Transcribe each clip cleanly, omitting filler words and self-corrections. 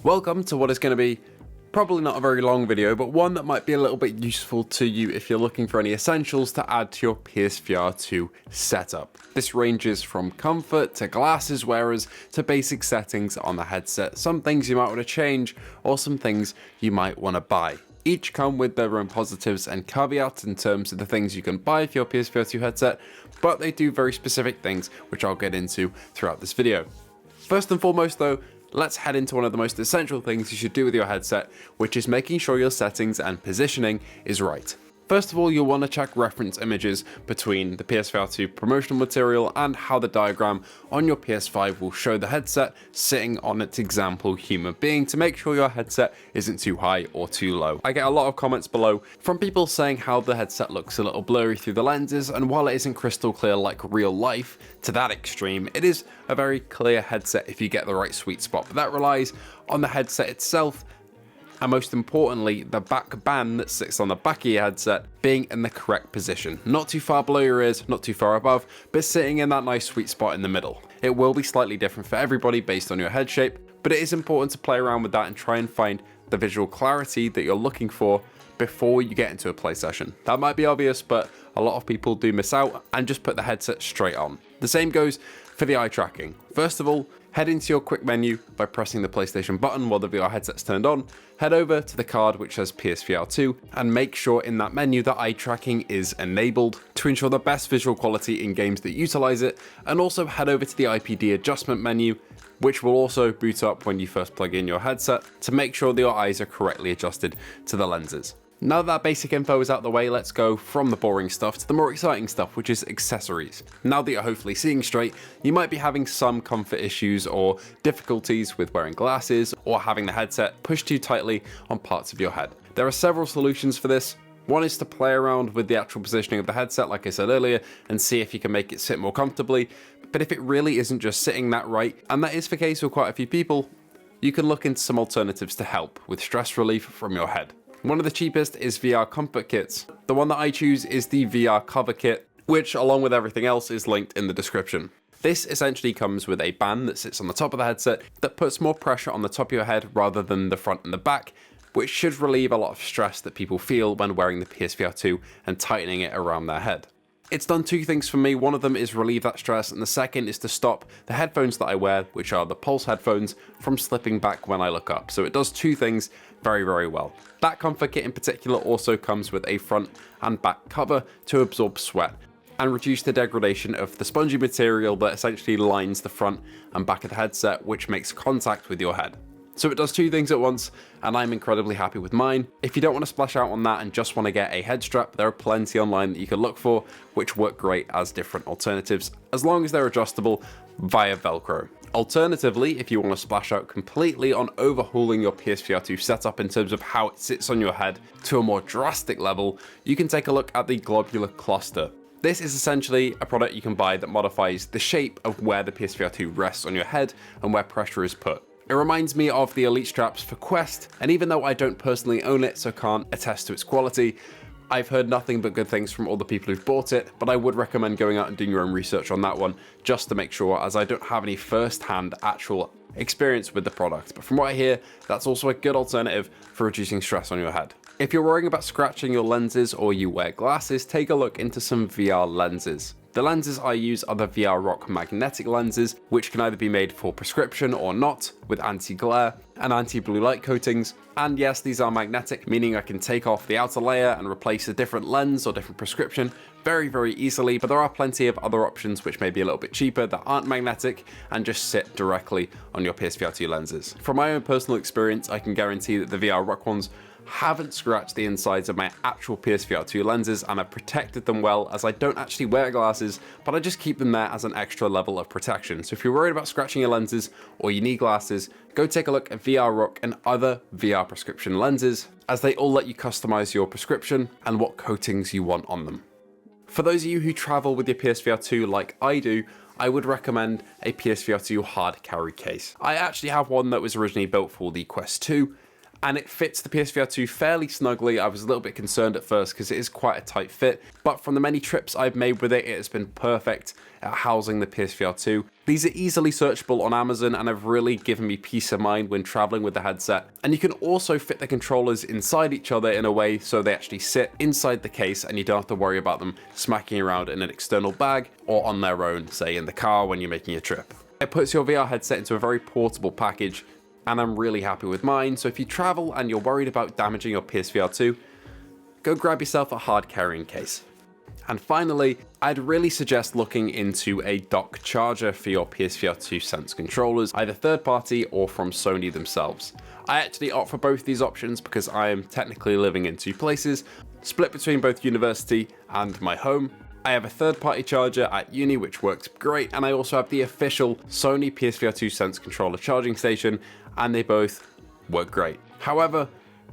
Welcome to what is going to be probably not a very long video, but one that might be a little bit useful to you if you're looking for any essentials to add to your PSVR2 setup. This ranges from comfort to glasses wearers to basic settings on the headset, some things you might want to change or some things you might want to buy. Each come with their own positives and caveats in terms of the things you can buy for your PSVR2 headset, but they do very specific things which I'll get into throughout this video. First and foremost though, let's head into one of the most essential things you should do with your headset, which is making sure your settings and positioning is right. First of all, you'll want to check reference images between the PSVR2 promotional material and how the diagram on your PS5 will show the headset sitting on its example human being to make sure your headset isn't too high or too low. I get a lot of comments below from people saying how the headset looks a little blurry through the lenses, and while it isn't crystal clear like real life to that extreme, it is a very clear headset if you get the right sweet spot, but that relies on the headset itself, and most importantly, the back band that sits on the back of your headset being in the correct position. Not too far below your ears, not too far above, but sitting in that nice sweet spot in the middle. It will be slightly different for everybody based on your head shape, but it is important to play around with that and try and find the visual clarity that you're looking for before you get into a play session. That might be obvious, but a lot of people do miss out and just put the headset straight on. The same goes for the eye tracking. First of all, head into your quick menu by pressing the PlayStation button while the VR headset's turned on, head over to the card which says PSVR2 and make sure in that menu that eye tracking is enabled to ensure the best visual quality in games that utilize it, and also head over to the IPD adjustment menu, which will also boot up when you first plug in your headset to make sure that your eyes are correctly adjusted to the lenses. Now that basic info is out the way, let's go from the boring stuff to the more exciting stuff, which is accessories. Now that you're hopefully seeing straight, you might be having some comfort issues or difficulties with wearing glasses or having the headset pushed too tightly on parts of your head. There are several solutions for this. One is to play around with the actual positioning of the headset, like I said earlier, and see if you can make it sit more comfortably. But if it really isn't just sitting that right, and that is the case with quite a few people, you can look into some alternatives to help with stress relief from your head. One of the cheapest is VR Comfort Kits. The one that I choose is the VR Cover Kit, which along with everything else is linked in the description. This essentially comes with a band that sits on the top of the headset that puts more pressure on the top of your head rather than the front and the back, which should relieve a lot of stress that people feel when wearing the PSVR2 and tightening it around their head. It's done two things for me. One of them is relieve that stress, and the second is to stop the headphones that I wear, which are the Pulse headphones, from slipping back when I look up. So it does two things very, very well. That comfort kit in particular also comes with a front and back cover to absorb sweat and reduce the degradation of the spongy material that essentially lines the front and back of the headset, which makes contact with your head. So it does two things at once, and I'm incredibly happy with mine. If you don't want to splash out on that and just want to get a head strap, there are plenty online that you can look for, which work great as different alternatives, as long as they're adjustable via Velcro. Alternatively, if you want to splash out completely on overhauling your PSVR2 setup in terms of how it sits on your head to a more drastic level, you can take a look at the Globular cluster. This is essentially a product you can buy that modifies the shape of where the PSVR2 rests on your head and where pressure is put. It reminds me of the Elite straps for Quest, and even though I don't personally own it so can't attest to its quality, I've heard nothing but good things from all the people who've bought it, but I would recommend going out and doing your own research on that one just to make sure, as I don't have any first-hand actual experience with the product. But from what I hear, that's also a good alternative for reducing stress on your head. If you're worrying about scratching your lenses or you wear glasses, take a look into some VR lenses. The lenses I use are the Wrapup magnetic lenses, which can either be made for prescription or not, with anti-glare and anti-blue light coatings. And yes, these are magnetic, meaning I can take off the outer layer and replace a different lens or different prescription very, very easily, but there are plenty of other options which may be a little bit cheaper that aren't magnetic and just sit directly on your PSVR2 lenses. From my own personal experience, I can guarantee that the Wrapup ones haven't scratched the insides of my actual PSVR2 lenses, and I've protected them well, as I don't actually wear glasses, but I just keep them there as an extra level of protection. So if you're worried about scratching your lenses or you need glasses, go take a look at Wrapup and other VR prescription lenses, as they all let you customize your prescription and what coatings you want on them. For those of you who travel with your PSVR2 like I do, I would recommend a PSVR2 hard carry case. I actually have one that was originally built for the Quest 2, and it fits the PSVR 2 fairly snugly. I was a little bit concerned at first because it is quite a tight fit, but from the many trips I've made with it, it has been perfect at housing the PSVR 2. These are easily searchable on Amazon and have really given me peace of mind when traveling with the headset. And you can also fit the controllers inside each other in a way so they actually sit inside the case and you don't have to worry about them smacking around in an external bag or on their own, say in the car when you're making a trip. It puts your VR headset into a very portable package, and I'm really happy with mine. So if you travel and you're worried about damaging your PSVR 2, go grab yourself a hard carrying case. And finally, I'd really suggest looking into a dock charger for your PSVR 2 Sense controllers, either third party or from Sony themselves. I actually opt for both these options because I am technically living in two places, split between both university and my home. I have a third-party charger at uni which works great, and I also have the official Sony PSVR 2 Sense controller charging station, and they both work great. However,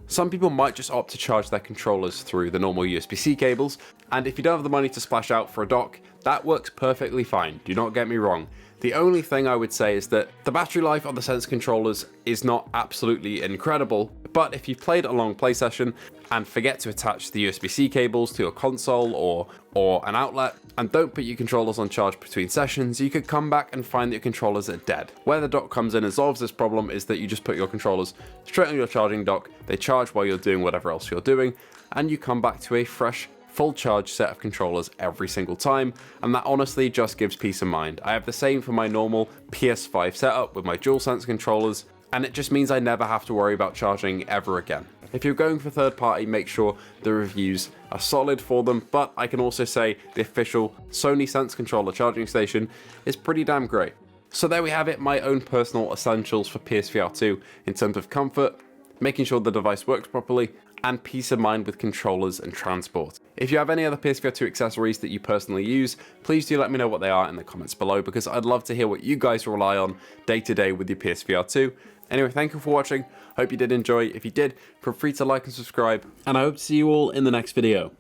some people might just opt to charge their controllers through the normal USB-C cables, and if you don't have the money to splash out for a dock, that works perfectly fine, do not get me wrong. The only thing I would say is that the battery life on the Sense controllers is not absolutely incredible, but if you've played a long play session and forget to attach the USB-C cables to your console or an outlet, and don't put your controllers on charge between sessions, you could come back and find that your controllers are dead. Where the dock comes in and solves this problem is that you just put your controllers straight on your charging dock, they charge while you're doing whatever else you're doing, and you come back to a fresh, full charge set of controllers every single time, and that honestly just gives peace of mind. I have the same for my normal PS5 setup with my DualSense controllers, and it just means I never have to worry about charging ever again. If you're going for third party, make sure the reviews are solid for them, but I can also say the official Sony Sense controller charging station is pretty damn great. So there we have it, my own personal essentials for PSVR 2 in terms of comfort, making sure the device works properly, and peace of mind with controllers and transport. If you have any other PSVR 2 accessories that you personally use, please do let me know what they are in the comments below, because I'd love to hear what you guys rely on day to day with your PSVR 2. Anyway, thank you for watching, hope you did enjoy. If you did, feel free to like and subscribe, and I hope to see you all in the next video.